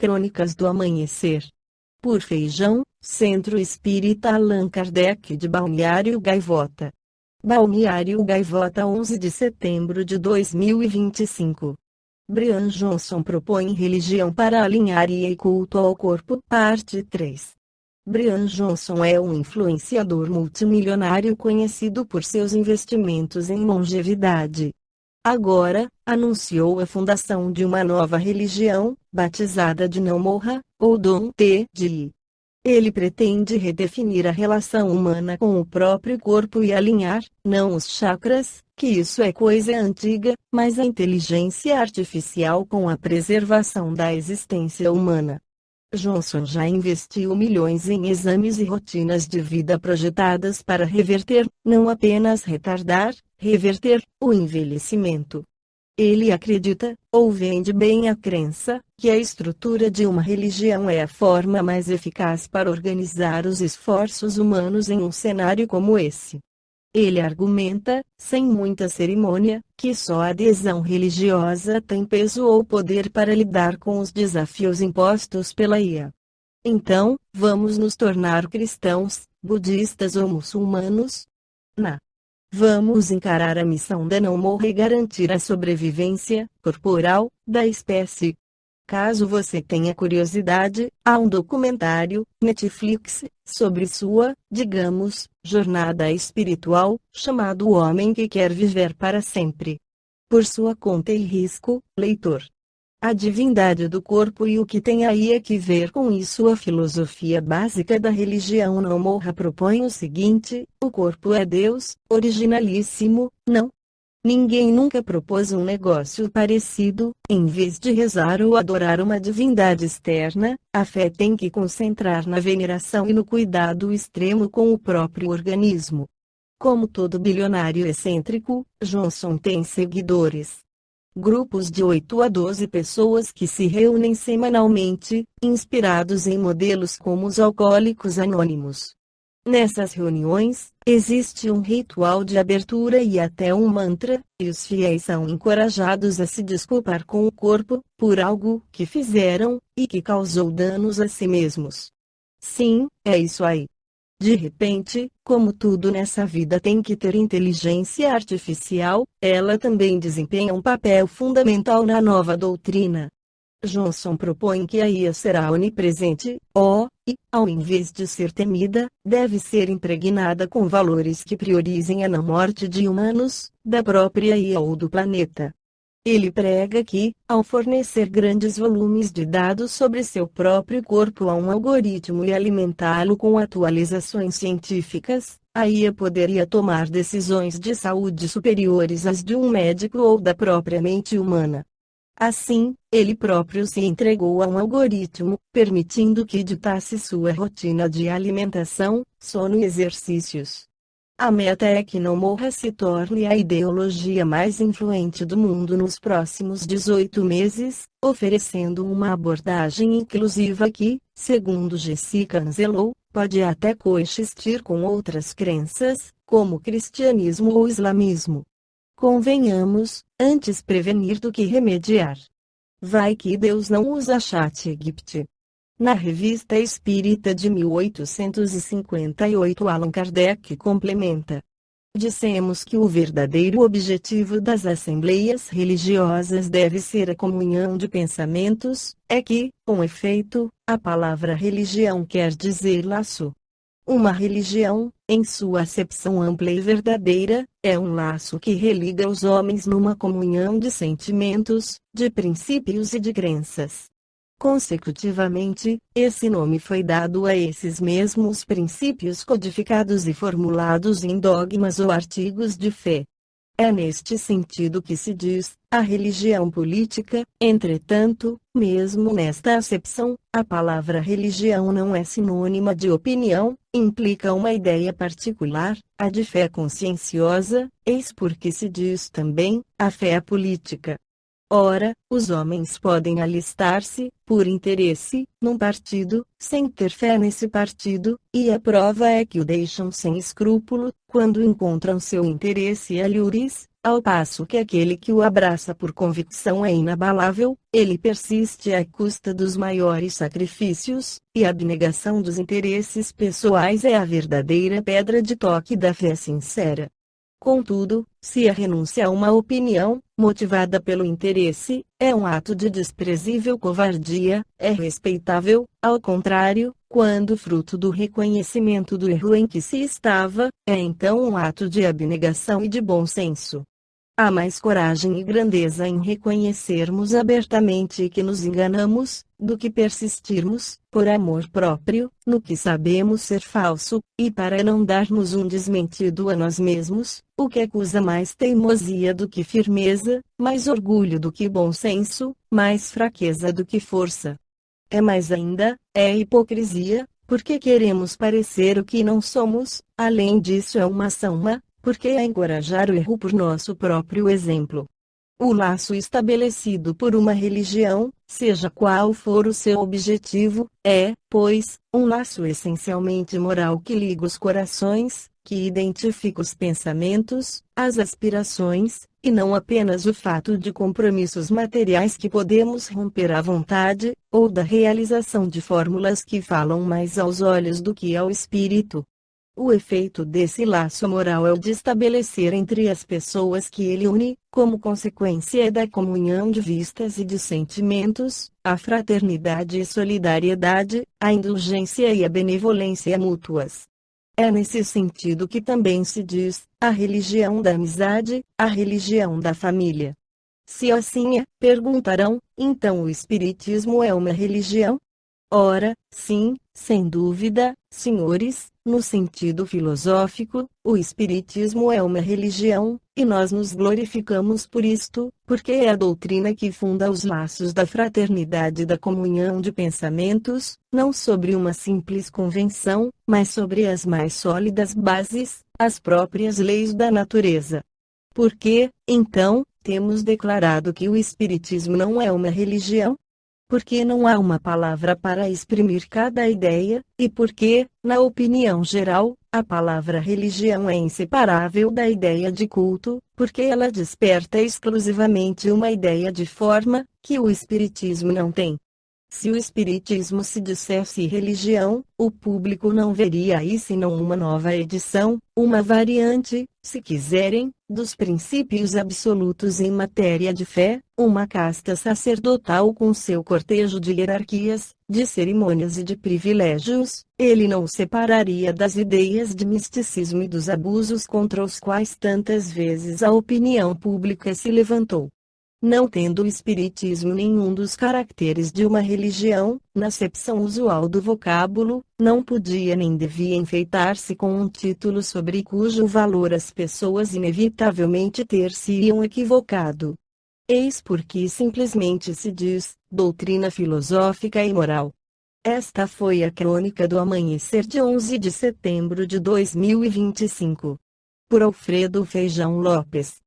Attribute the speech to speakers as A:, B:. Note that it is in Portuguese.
A: Crônicas do Amanhecer. Por Feijão, Centro Espírita Allan Kardec de Balneário Gaivota. Balneário Gaivota, 11 de setembro de 2025. Brian Johnson propõe religião para alinhar e culto ao corpo, parte 3. Brian Johnson é um influenciador multimilionário conhecido por seus investimentos em longevidade. Agora, anunciou a fundação de uma nova religião, batizada de Não Morra, ou Don't Die. Ele pretende redefinir a relação humana com o próprio corpo e alinhar, não os chakras, que isso é coisa antiga, mas a inteligência artificial com a preservação da existência humana. Johnson já investiu milhões em exames e rotinas de vida projetadas para reverter, não apenas retardar, reverter, o envelhecimento. Ele acredita, ou vende bem a crença, que a estrutura de uma religião é a forma mais eficaz para organizar os esforços humanos em um cenário como esse. Ele argumenta, sem muita cerimônia, que só a adesão religiosa tem peso ou poder para lidar com os desafios impostos pela IA. Então, vamos nos tornar cristãos, budistas ou muçulmanos? Vamos encarar a missão da Não Morra e garantir a sobrevivência corporal da espécie. Caso você tenha curiosidade, há um documentário, Netflix, sobre sua, digamos, jornada espiritual, chamado O Homem que Quer Viver para Sempre. Por sua conta e risco, leitor. A divindade do corpo e o que tem aí que ver com isso. A filosofia básica da religião Não Morra propõe o seguinte: o corpo é Deus, originalíssimo, não? Ninguém nunca propôs um negócio parecido. Em vez de rezar ou adorar uma divindade externa, a fé tem que concentrar na veneração e no cuidado extremo com o próprio organismo. Como todo bilionário excêntrico, Johnson tem seguidores. Grupos de 8 a 12 pessoas que se reúnem semanalmente, inspirados em modelos como os Alcoólicos Anônimos. Nessas reuniões, existe um ritual de abertura e até um mantra, e os fiéis são encorajados a se desculpar com o corpo, por algo que fizeram, e que causou danos a si mesmos. Sim, é isso aí. De repente, como tudo nessa vida tem que ter inteligência artificial, ela também desempenha um papel fundamental na nova doutrina. Johnson propõe que a IA será onipresente, e, ao invés de ser temida, deve ser impregnada com valores que priorizem a não morte de humanos, da própria IA ou do planeta. Ele prega que, ao fornecer grandes volumes de dados sobre seu próprio corpo a um algoritmo e alimentá-lo com atualizações científicas, a IA poderia tomar decisões de saúde superiores às de um médico ou da própria mente humana. Assim, ele próprio se entregou a um algoritmo, permitindo que ditasse sua rotina de alimentação, sono e exercícios. A meta é que Não Morra se torne a ideologia mais influente do mundo nos próximos 18 meses, oferecendo uma abordagem inclusiva que, segundo Jessica Angelou, pode até coexistir com outras crenças, como o cristianismo ou o islamismo. Convenhamos, antes prevenir do que remediar. Vai que Deus não usa ChatGPT. Na Revista Espírita de 1858, Allan Kardec complementa: dissemos que o verdadeiro objetivo das assembleias religiosas deve ser a comunhão de pensamentos, é que, com efeito, a palavra religião quer dizer laço. Uma religião, em sua acepção ampla e verdadeira, é um laço que religa os homens numa comunhão de sentimentos, de princípios e de crenças. Consecutivamente, esse nome foi dado a esses mesmos princípios codificados e formulados em dogmas ou artigos de fé. É neste sentido que se diz, a religião política. Entretanto, mesmo nesta acepção, a palavra religião não é sinônima de opinião, implica uma ideia particular, a de fé conscienciosa, eis porque se diz também, a fé política. Ora, os homens podem alistar-se, por interesse, num partido, sem ter fé nesse partido, e a prova é que o deixam sem escrúpulo, quando encontram seu interesse alhures, ao passo que aquele que o abraça por convicção é inabalável, ele persiste à custa dos maiores sacrifícios, e a abnegação dos interesses pessoais é a verdadeira pedra de toque da fé sincera. Contudo, se a renúncia a uma opinião, motivada pelo interesse, é um ato de desprezível covardia, é respeitável, ao contrário, quando fruto do reconhecimento do erro em que se estava, é então um ato de abnegação e de bom senso. Há mais coragem e grandeza em reconhecermos abertamente que nos enganamos, do que persistirmos, por amor próprio, no que sabemos ser falso, e para não darmos um desmentido a nós mesmos, o que acusa mais teimosia do que firmeza, mais orgulho do que bom senso, mais fraqueza do que força. É mais ainda, é hipocrisia, porque queremos parecer o que não somos, além disso é uma ação porque é encorajar o erro por nosso próprio exemplo. O laço estabelecido por uma religião, seja qual for o seu objetivo, é, pois, um laço essencialmente moral que liga os corações, que identifica os pensamentos, as aspirações, e não apenas o fato de compromissos materiais que podemos romper à vontade, ou da realização de fórmulas que falam mais aos olhos do que ao espírito. O efeito desse laço moral é o de estabelecer entre as pessoas que ele une, como consequência da comunhão de vistas e de sentimentos, a fraternidade e solidariedade, a indulgência e a benevolência mútuas. É nesse sentido que também se diz, a religião da amizade, a religião da família. Se assim é, perguntarão, então o Espiritismo é uma religião? Ora, sim, sem dúvida, senhores, no sentido filosófico, o Espiritismo é uma religião, e nós nos glorificamos por isto, porque é a doutrina que funda os laços da fraternidade e da comunhão de pensamentos, não sobre uma simples convenção, mas sobre as mais sólidas bases, as próprias leis da natureza. Por que, então, temos declarado que o Espiritismo não é uma religião? Porque não há uma palavra para exprimir cada ideia, e porque, na opinião geral, a palavra religião é inseparável da ideia de culto, porque ela desperta exclusivamente uma ideia de forma, que o Espiritismo não tem. Se o Espiritismo se dissesse religião, o público não veria aí senão uma nova edição, uma variante, se quiserem, dos princípios absolutos em matéria de fé, uma casta sacerdotal com seu cortejo de hierarquias, de cerimônias e de privilégios, ele não separaria das ideias de misticismo e dos abusos contra os quais tantas vezes a opinião pública se levantou. Não tendo o Espiritismo nenhum dos caracteres de uma religião, na acepção usual do vocábulo, não podia nem devia enfeitar-se com um título sobre cujo valor as pessoas inevitavelmente ter-se-iam equivocado. Eis porque simplesmente se diz, doutrina filosófica e moral. Esta foi a crônica do amanhecer de 11 de setembro de 2025. Por Alfredo Feijão Lopes.